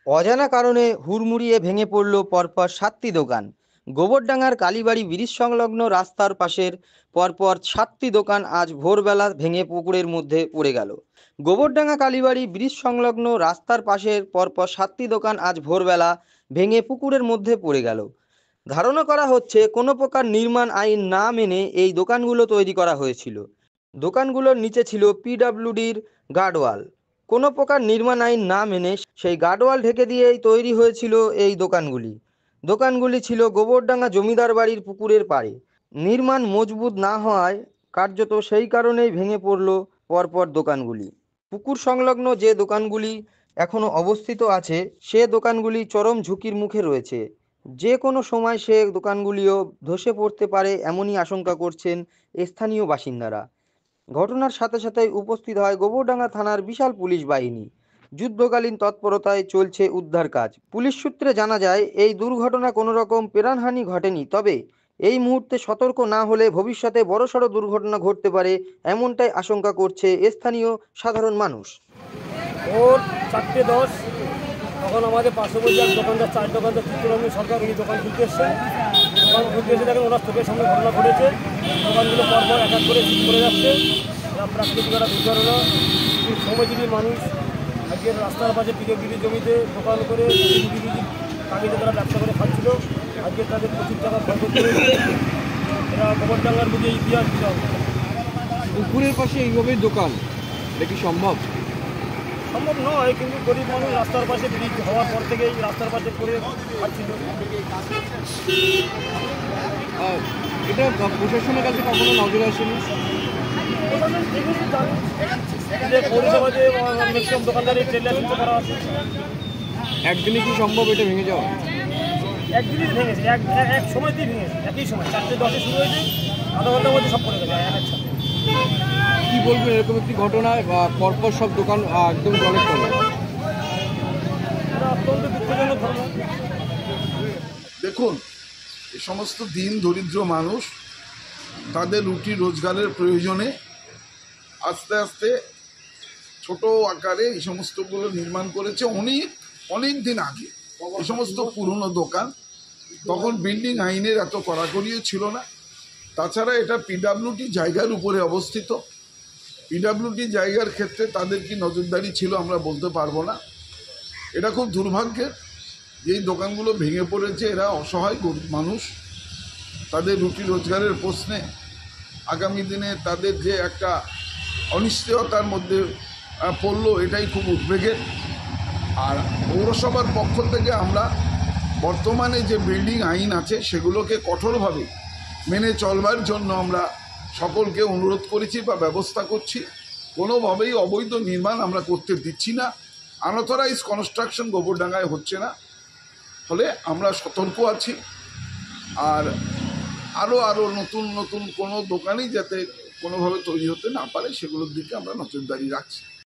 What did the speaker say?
অজানা কারণে হুড়মুড়িয়ে ভেঙে পড়ল পরপর 7টি দোকান। গোবরডাঙ্গার কালীবাড়ি ব্রিজ সংলগ্ন রাস্তার পাশের পরপর 7টি দোকান আজ ভোরবেলা ভেঙে পুকুরের মধ্যে পড়ে গেল। গোবরডাঙ্গা কালীবাড়ি ব্রিজ সংলগ্ন রাস্তার পাশের পরপর 7টি দোকান আজ ভোরবেলা ভেঙে পুকুরের মধ্যে পড়ে গেল। ধারণা করা হচ্ছে কোনো প্রকার নির্মাণ আইন না মেনে এই দোকানগুলো তৈরি করা হয়েছিল। দোকানগুলোর নিচে ছিল পিডব্লিউডির গার্ডওয়াল। কোনো প্রকার নির্মাণ আইন না মেনে সেই গার্ডওয়াল ঢেকে দিয়েই তৈরি হয়েছিল এই দোকানগুলি। দোকানগুলি ছিল গোবরডাঙ্গা জমিদার বাড়ির পুকুরের পাড়ে। নির্মাণ মজবুত না হওয়ায় কার্যত সেই কারণেই ভেঙে পড়ল পরপর দোকানগুলি। পুকুর সংলগ্ন যে দোকানগুলি এখনো অবস্থিত আছে সে দোকানগুলি চরম ঝুঁকির মুখে রয়েছে। যে কোনো সময় সে দোকানগুলিও ধসে পড়তে পারে এমনই আশঙ্কা করছেন স্থানীয় বাসিন্দারা। ঘটনার সাথে সাথেই উপস্থিত হয় গোবরডাঙ্গা থানার বিশাল পুলিশ বাহিনী। যুদ্ধকালীন তৎপরতায় চলছে উদ্ধার কাজ। পুলিশ সূত্রে জানা যায় এই দুর্ঘটনা কোনো রকম প্রাণহানি ঘটেনি, তবে এই মুহূর্তে সতর্ক না হলে ভবিষ্যতে বড়সড় দুর্ঘটনা ঘটতে পারে এমনটাই আশঙ্কা করছে স্থানীয় সাধারণ মানুষ। ওর 4:10 তখন আমাদের পার্শ্ববর্তী এক দোকানদার, চার দোকানদার চিত্তরঞ্জন সরকার, উনি দোকান খুলতে এসছেন। দোকান খুলতে এসে দেখেন ওনার চোখের সামনে ঘটনা ঘটেছে। দোকানগুলো পরপর এক এক করে ঠিক করে যাচ্ছে। এরা প্রাকৃতিক একটা দুর্ঘটনা। শ্রমজীবী মানুষ আজকের রাস্তার পাশে পিডব্লিউডি জমিতে দোকান করে কাগজে তারা ব্যবসা করে খাচ্ছিল। আজকে তাদের প্রচুর টাকা ক্ষয়ক্ষতি হয়েছে। এরা গোবরডাঙ্গার বুঝে ইতিহাস বিরাম। পুকুরের পাশে এইভাবেই দোকান, এটা কি সম্ভব? সম্ভব নয়, কিন্তু গরিব মানুষ রাস্তার পাশে ব্রিজ হওয়ার পর থেকেই রাস্তার পাশে করে খাচ্ছিল। এটা প্রশাসনের কাছে কখনো নজরে আসেনি? প্রশাসন দেখেছি, জানি যে পরিষেবা যে ম্যাক্সিমাম দোকানদারের ট্রেড লাইসেন্স করা আছে। একদিনে কি সম্ভব এটা ভেঙে যাওয়া? একদিনই ভেঙেছে, এক সময়তেই ভেঙেছে। একই সময় 4:10 শুরু হয়েছে, আধা ঘন্টার মধ্যে সব পড়ে গেছে এক সাথে। কি বলবেন এরকম একটি ঘটনায় পরপর সব দোকান একদম জলের তলে? এটা অত্যন্ত দুঃখজনক ঘটনা। দেখুন, এ সমস্ত দিন দরিদ্র মানুষ তাদের রুটি রোজগারের প্রয়োজনে আস্তে আস্তে ছোট আকারে এই সমস্তগুলো নির্মাণ করেছে অনেক অনেক দিন আগে। এই সমস্ত পুরনো দোকান, তখন বিল্ডিং আইনের এত কড়াকড়িও ছিল না। তাছাড়া এটা পিডব্লিউডি জায়গার উপরে অবস্থিত। পিডব্লিউডি জায়গার ক্ষেত্রে তাদের কি নজরদারি ছিল আমরা বলতে পারবো না। এটা খুব দুর্ভাগ্যের, যেই দোকানগুলো ভেঙে পড়েছে এরা অসহায় গরিব মানুষ। তাদের রুটি রোজগারের প্রশ্নে আগামী দিনে তাদের যে একটা অনিশ্চয়তার মধ্যে পড়লো, এটাই খুব উদ্বেগের। আর পৌরসভার পক্ষ থেকে আমরা বর্তমানে যে বিল্ডিং আইন আছে সেগুলোকে কঠোরভাবে মেনে চলবার জন্য আমরা সকলকে অনুরোধ করেছি বা ব্যবস্থা করছি। কোনোভাবেই অবৈধ নির্মাণ আমরা করতে দিচ্ছি না। আনঅথরাইজ কনস্ট্রাকশন গোবরডাঙ্গায় হচ্ছে না, ফলে আমরা সতর্ক আছি। আর আরও নতুন নতুন কোনো দোকানই যাতে কোনোভাবে তৈরি হতে না পারে সেগুলোর দিকে আমরা নজরদারি রাখছি।